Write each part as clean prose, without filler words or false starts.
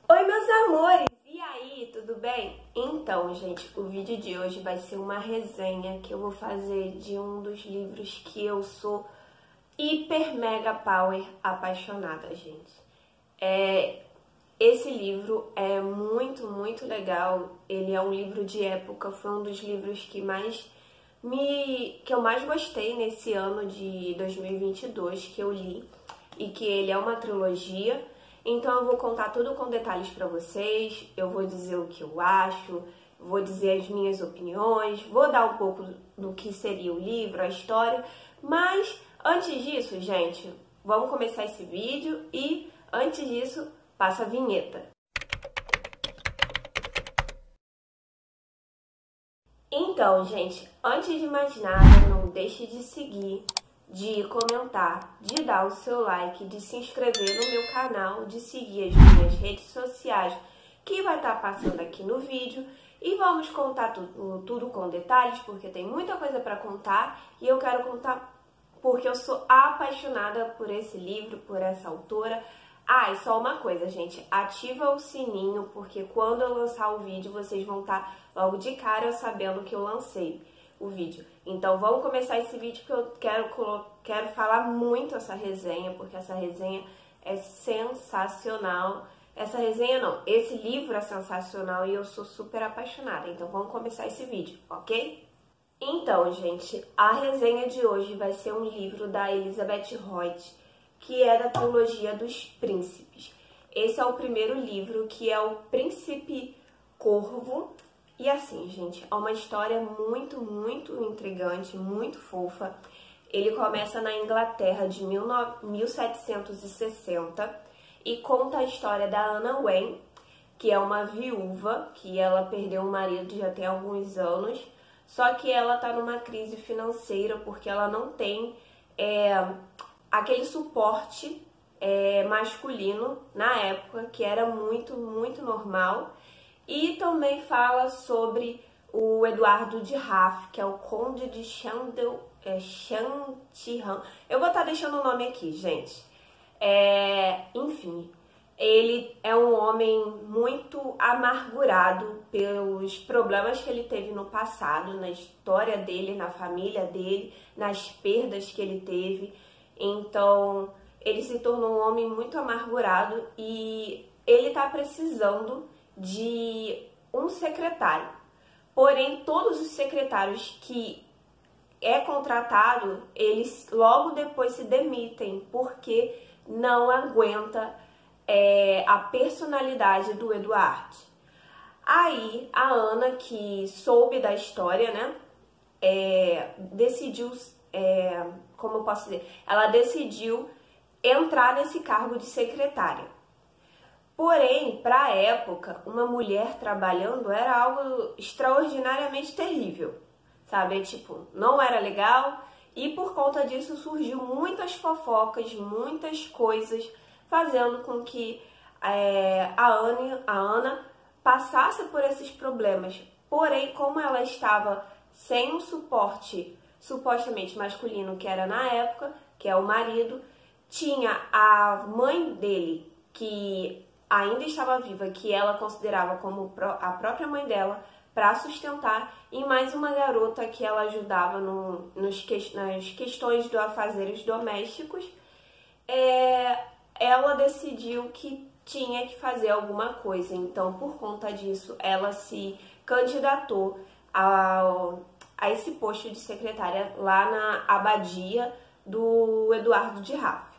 Oi, meus amores! E aí, tudo bem? Então, gente, o vídeo de hoje vai ser uma resenha que eu vou fazer de um dos livros que eu sou hiper mega power apaixonada, gente. Esse livro é muito legal. Ele é um livro de época, foi um dos livros que eu mais gostei nesse ano de 2022 que eu li, e que ele é uma trilogia. Então eu vou contar tudo com detalhes para vocês, eu vou dizer o que eu acho, vou dizer as minhas opiniões, vou dar um pouco do que seria o livro, a história, mas antes disso, gente, vamos começar esse vídeo e antes disso, passa a vinheta. Então, gente, antes de mais nada, não deixe de seguir, de comentar, de dar o seu like, de se inscrever no meu canal, de seguir as minhas redes sociais, que vai estar passando aqui no vídeo. E vamos contar tudo com detalhes, porque tem muita coisa para contar e eu quero contar porque eu sou apaixonada por esse livro, por essa autora. Ah, e só uma coisa, gente, ativa o sininho, porque quando eu lançar o vídeo, vocês vão estar logo de cara sabendo que eu lancei o vídeo. Então vamos começar esse vídeo, porque eu quero falar muito essa resenha, porque essa resenha é sensacional. Essa resenha não, esse livro é sensacional e eu sou super apaixonada. Então vamos começar esse vídeo, ok? Então, gente, a resenha de hoje vai ser um livro da Elizabeth Hoyt, que é da trilogia dos Príncipes. Esse é o primeiro livro, que é o Príncipe Corvo. E assim, gente, é uma história muito intrigante, muito fofa. Ele começa na Inglaterra de 1760 e conta a história da Anna Wayne, que é uma viúva, que ela perdeu o marido já tem alguns anos, só que ela tá numa crise financeira porque ela não tem aquele suporte masculino na época, que era muito normal. E também fala sobre o Eduardo de Raff, que é o Conde de Chantilly. Eu vou estar deixando o nome aqui, gente. Enfim, ele é um homem muito amargurado pelos problemas que ele teve no passado, na história dele, na família dele, nas perdas que ele teve. Então, ele se tornou um homem muito amargurado e ele está precisando de um secretário. Porém, todos os secretários que é contratado, eles logo depois se demitem, porque não aguenta a personalidade do Edward. Aí, a Ana, que soube da história, né, decidiu, como eu posso dizer, ela decidiu entrar nesse cargo de secretária. Porém, para a época, uma mulher trabalhando era algo extraordinariamente terrível, sabe? Tipo, não era legal e por conta disso surgiu muitas fofocas, muitas coisas, fazendo com que a Ana passasse por esses problemas. Porém, como ela estava sem um suporte supostamente masculino, que era na época, que é o marido, tinha a mãe dele, que ainda estava viva, que ela considerava como a própria mãe dela, para sustentar, e mais uma garota que ela ajudava nas questões do afazeres domésticos. Ela decidiu que tinha que fazer alguma coisa, então por conta disso ela se candidatou a esse posto de secretária lá na abadia do Eduardo de Raff.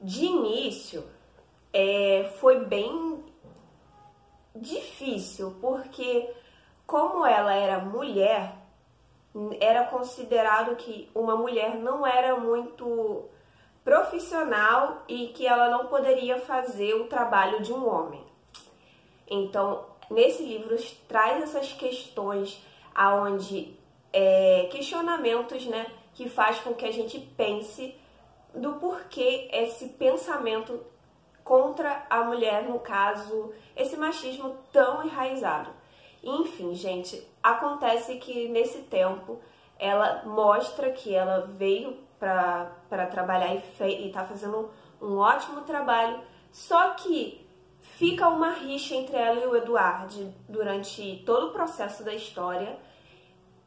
De início, foi bem difícil, porque como ela era mulher, era considerado que uma mulher não era muito profissional e que ela não poderia fazer o trabalho de um homem. Então, nesse livro traz essas questões aonde questionamentos, né, que faz com que a gente pense do porquê esse pensamento contra a mulher, no caso, esse machismo tão enraizado. Enfim, gente, acontece que nesse tempo ela mostra que ela veio para trabalhar e está fazendo um ótimo trabalho, só que fica uma rixa entre ela e o Eduardo durante todo o processo da história.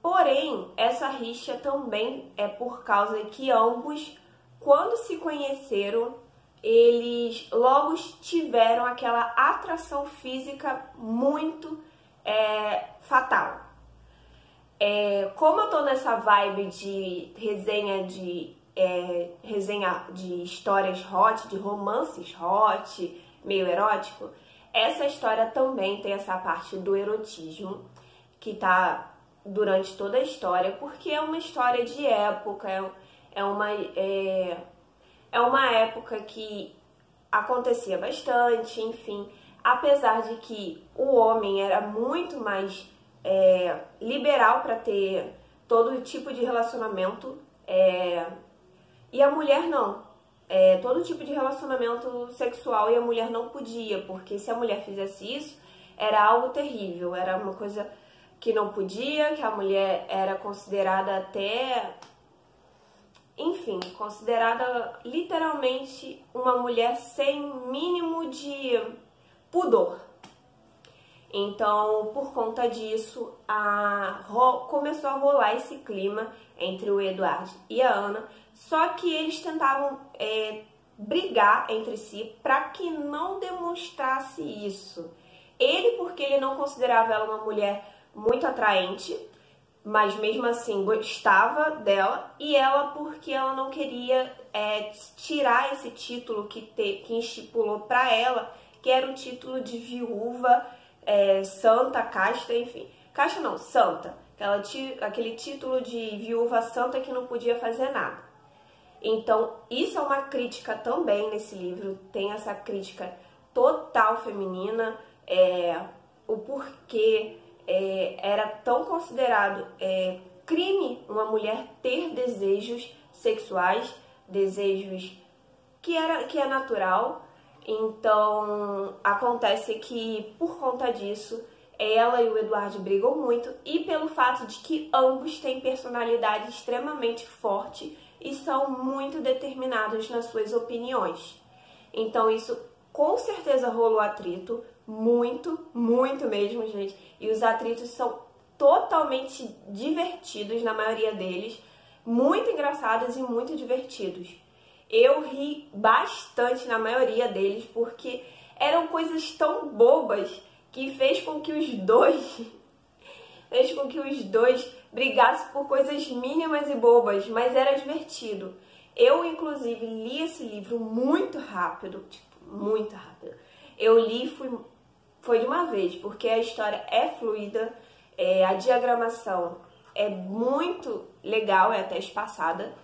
Porém, essa rixa também é por causa que ambos, quando se conheceram, eles logo tiveram aquela atração física muito fatal. Como eu tô nessa vibe de resenha de histórias hot, de romances hot, meio erótico, essa história também tem essa parte do erotismo que tá durante toda a história, porque é uma história de época, é uma época que acontecia bastante, enfim, apesar de que o homem era muito mais liberal para ter todo tipo de relacionamento, e a mulher não. Todo tipo de relacionamento sexual e a mulher não podia, porque se a mulher fizesse isso, era algo terrível, era uma coisa que não podia, que a mulher era considerada até, enfim, considerada literalmente uma mulher sem mínimo de pudor. Então, por conta disso, começou a rolar esse clima entre o Eduardo e a Ana, só que eles tentavam brigar entre si para que não demonstrasse isso. Ele, porque ele não considerava ela uma mulher muito atraente, mas mesmo assim gostava dela, e ela porque ela não queria tirar esse título que estipulou para ela, que era o título de viúva, santa, casta, enfim. Casta não, santa. Aquele título de viúva santa que não podia fazer nada. Então, isso é uma crítica também nesse livro, tem essa crítica total feminina, o porquê era tão considerado crime uma mulher ter desejos sexuais, desejos que é natural. Então, acontece que, por conta disso, ela e o Eduardo brigam muito, e pelo fato de que ambos têm personalidade extremamente forte e são muito determinados nas suas opiniões. Então, isso com certeza rolou atrito, muito, muito mesmo, gente. E os atritos são totalmente divertidos, na maioria deles, muito engraçados e muito divertidos. Eu ri bastante na maioria deles, porque eram coisas tão bobas que fez com que os dois brigassem por coisas mínimas e bobas, mas era divertido. Eu, inclusive, li esse livro muito rápido, muito rápido. Eu li foi de uma vez, porque a história é fluida, a diagramação é muito legal, é até espaçada,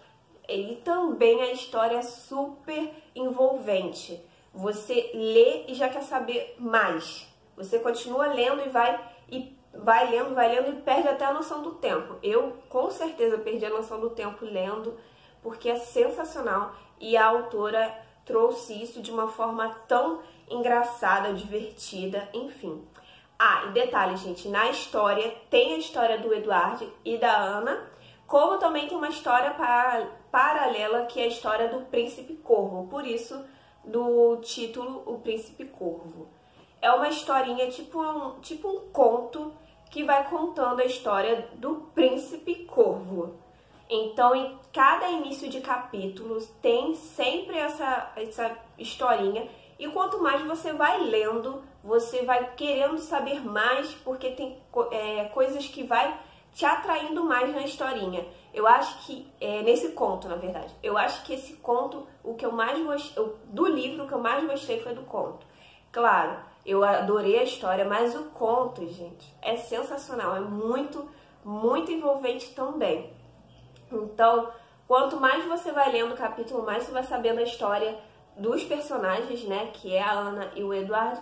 e também a história é super envolvente. Você lê e já quer saber mais. Você continua lendo e vai lendo e perde até a noção do tempo. Eu, com certeza, perdi a noção do tempo lendo, porque é sensacional e a autora trouxe isso de uma forma tão engraçada, divertida, enfim. E detalhe, gente, na história tem a história do Eduardo e da Ana, como também tem uma história paralela, que é a história do Príncipe Corvo, por isso do título O Príncipe Corvo. É uma historinha, tipo um conto, que vai contando a história do Príncipe Corvo. Então, em cada início de capítulos, tem sempre essa historinha. E quanto mais você vai lendo, você vai querendo saber mais, porque tem coisas que vai te atraindo mais na historinha. Eu acho que, nesse conto, na verdade, eu acho que esse conto, o que eu mais gostei, do livro, o que eu mais gostei foi do conto. Claro, eu adorei a história, mas o conto, gente, é sensacional, é muito, muito envolvente também. Então, quanto mais você vai lendo o capítulo, mais você vai sabendo a história dos personagens, né, que é a Ana e o Eduardo,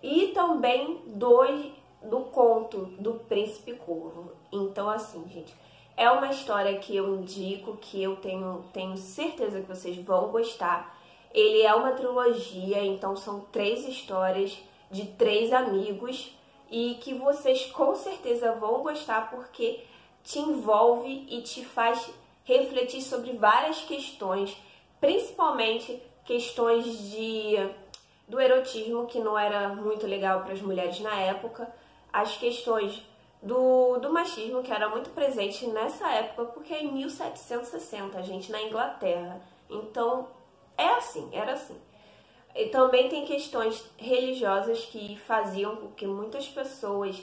e também do conto do Príncipe Corvo. Então, assim, gente, é uma história que eu indico, que eu tenho certeza que vocês vão gostar. Ele é uma trilogia, então são 3 histórias de 3 amigos, e que vocês com certeza vão gostar, porque te envolve e te faz refletir sobre várias questões, principalmente questões de do erotismo, que não era muito legal para as mulheres na época, as questões do machismo, que era muito presente nessa época, porque é em 1760, gente, na Inglaterra. Então, era assim. E também tem questões religiosas que faziam com que muitas pessoas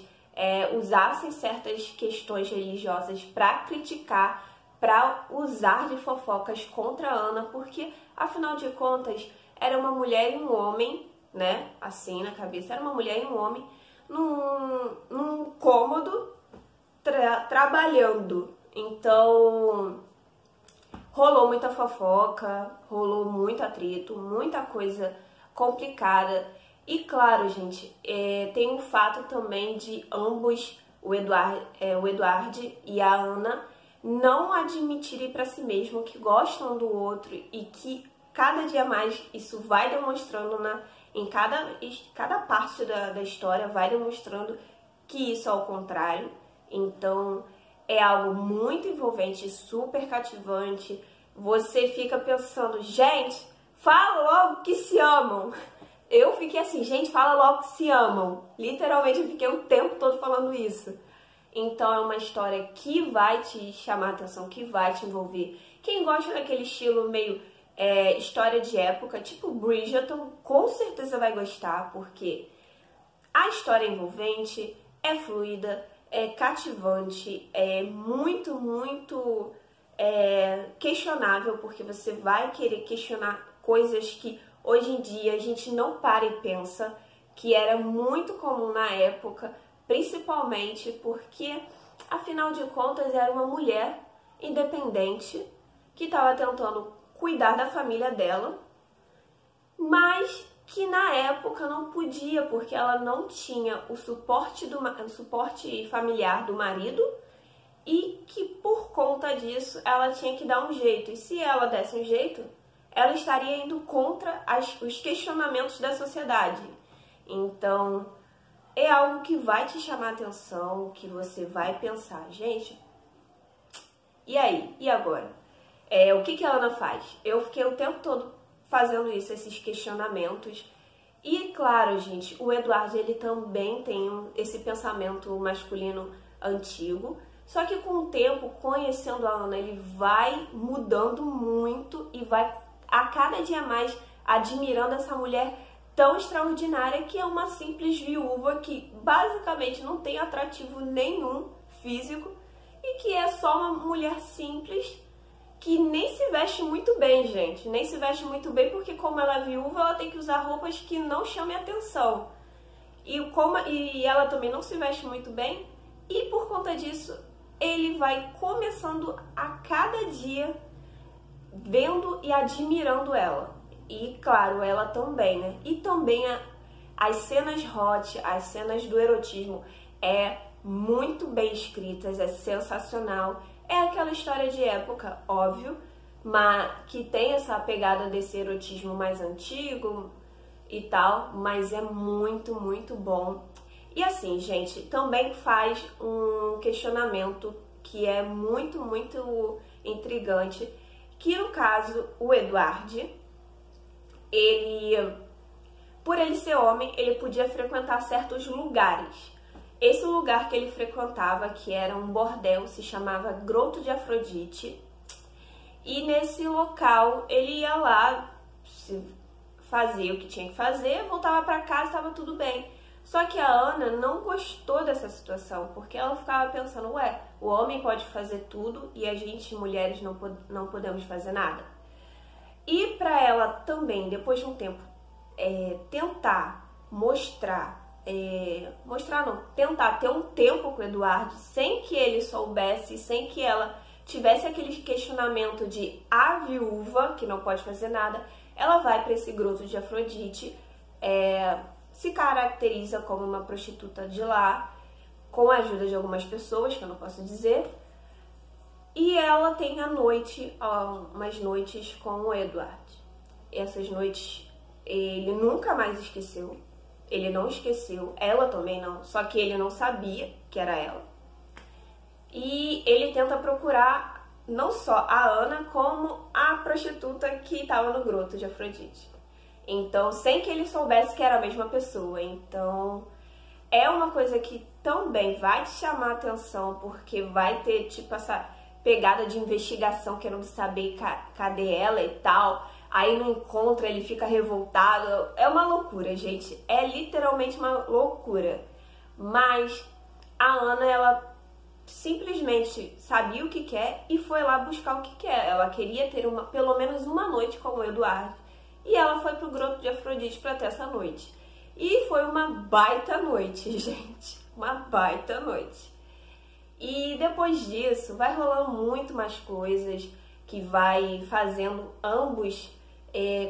usassem certas questões religiosas para criticar, para usar de fofocas contra a Ana, porque, afinal de contas, era uma mulher e um homem, né? Assim na cabeça, era uma mulher e um homem num cômodo trabalhando. Então, rolou muita fofoca, rolou muito atrito, muita coisa complicada. E claro, gente, tem o fato também de ambos, o Edward e a Ana, não admitirem para si mesmo que gostam do outro e que cada dia mais isso vai demonstrando em cada parte da história, vai demonstrando que isso é o contrário. Então é algo muito envolvente, super cativante. Você fica pensando, gente, fala logo que se amam. Eu fiquei assim, gente, fala logo que se amam. Literalmente eu fiquei o tempo todo falando isso. Então é uma história que vai te chamar a atenção, que vai te envolver. Quem gosta daquele estilo meio história de época, tipo Bridgerton, com certeza vai gostar, porque a história é envolvente, é fluida, é cativante, é muito, muito questionável, porque você vai querer questionar coisas que hoje em dia a gente não para e pensa, que era muito comum na época, principalmente porque, afinal de contas, era uma mulher independente que estava tentando cuidar da família dela, mas que na época não podia, porque ela não tinha o suporte familiar do marido e que por conta disso ela tinha que dar um jeito. E se ela desse um jeito, ela estaria indo contra os questionamentos da sociedade. Então, é algo que vai te chamar a atenção, que você vai pensar, gente, e aí? E agora? O que a Ana faz? Eu fiquei o tempo todo fazendo isso, esses questionamentos. E, claro, gente, o Edward, ele também tem esse pensamento masculino antigo, só que com o tempo, conhecendo a Ana, ele vai mudando muito e vai a cada dia mais admirando essa mulher tão extraordinária, que é uma simples viúva que basicamente não tem atrativo nenhum físico e que é só uma mulher simples que nem se veste muito bem, gente. Nem se veste muito bem porque, como ela é viúva, ela tem que usar roupas que não chamem atenção. E ela também não se veste muito bem, e por conta disso, ele vai começando a cada dia vendo e admirando ela. E, claro, ela também, né? E também as cenas hot, as cenas do erotismo é muito bem escritas, é sensacional. É aquela história de época, óbvio, mas que tem essa pegada desse erotismo mais antigo e tal, mas é muito, muito bom. E assim, gente, também faz um questionamento que é muito, muito intrigante, que no caso, o Edward, por ele ser homem, ele podia frequentar certos lugares. Esse lugar que ele frequentava, que era um bordel, se chamava Groto de Afrodite. E nesse local, ele ia lá, fazia o que tinha que fazer, voltava para casa, estava tudo bem. Só que a Ana não gostou dessa situação, porque ela ficava pensando, ué, o homem pode fazer tudo e a gente, mulheres, não podemos fazer nada. E para ela também, depois de um tempo, tentar tentar ter um tempo com o Edward sem que ele soubesse, sem que ela tivesse aquele questionamento de a viúva, que não pode fazer nada, ela vai para esse Groto de Afrodite, se caracteriza como uma prostituta de lá, com a ajuda de algumas pessoas, que eu não posso dizer, e ela tem umas noites com o Edward. Essas noites ele nunca mais esqueceu. Ele não esqueceu, ela também não, só que ele não sabia que era ela. E ele tenta procurar não só a Ana, como a prostituta que estava no Groto de Afrodite. Então, sem que ele soubesse que era a mesma pessoa. Então, é uma coisa que também vai te chamar a atenção, porque vai ter, tipo, essa pegada de investigação, querendo saber cadê ela e tal. Aí não encontra, ele fica revoltado. É uma loucura, gente. É literalmente uma loucura. Mas a Ana, ela simplesmente sabia o que quer e foi lá buscar o que quer. Ela queria ter pelo menos uma noite com o Eduardo. E ela foi pro Grotto de Afrodite pra ter essa noite. E foi uma baita noite, gente. Uma baita noite. E depois disso, vai rolando muito mais coisas que vai fazendo ambos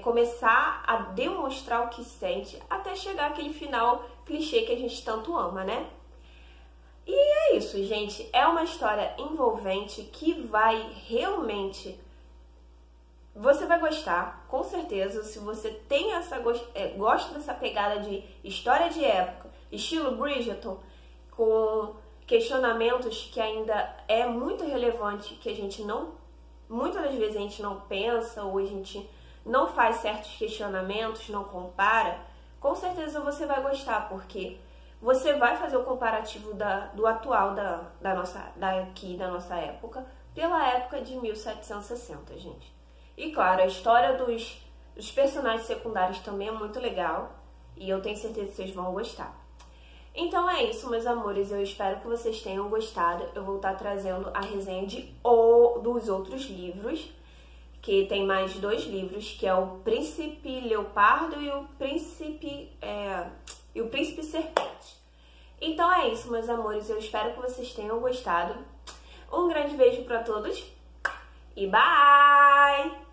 começar a demonstrar o que sente até chegar aquele final clichê que a gente tanto ama, né? E é isso, gente. É uma história envolvente que vai realmente... Você vai gostar, com certeza, se você tem gosta dessa pegada de história de época, estilo Bridgerton, com questionamentos que ainda é muito relevante, que a gente não... Muitas das vezes a gente não pensa, ou a gente não faz certos questionamentos, não compara, com certeza você vai gostar, porque você vai fazer o comparativo do atual da nossa época, pela época de 1760, gente. E claro, a história dos personagens secundários também é muito legal, e eu tenho certeza que vocês vão gostar. Então é isso, meus amores, eu espero que vocês tenham gostado. Eu vou estar trazendo a resenha dos outros livros, que tem mais 2 livros, que é o Príncipe Leopardo e o Príncipe Serpente. Então é isso, meus amores, eu espero que vocês tenham gostado. Um grande beijo para todos e bye!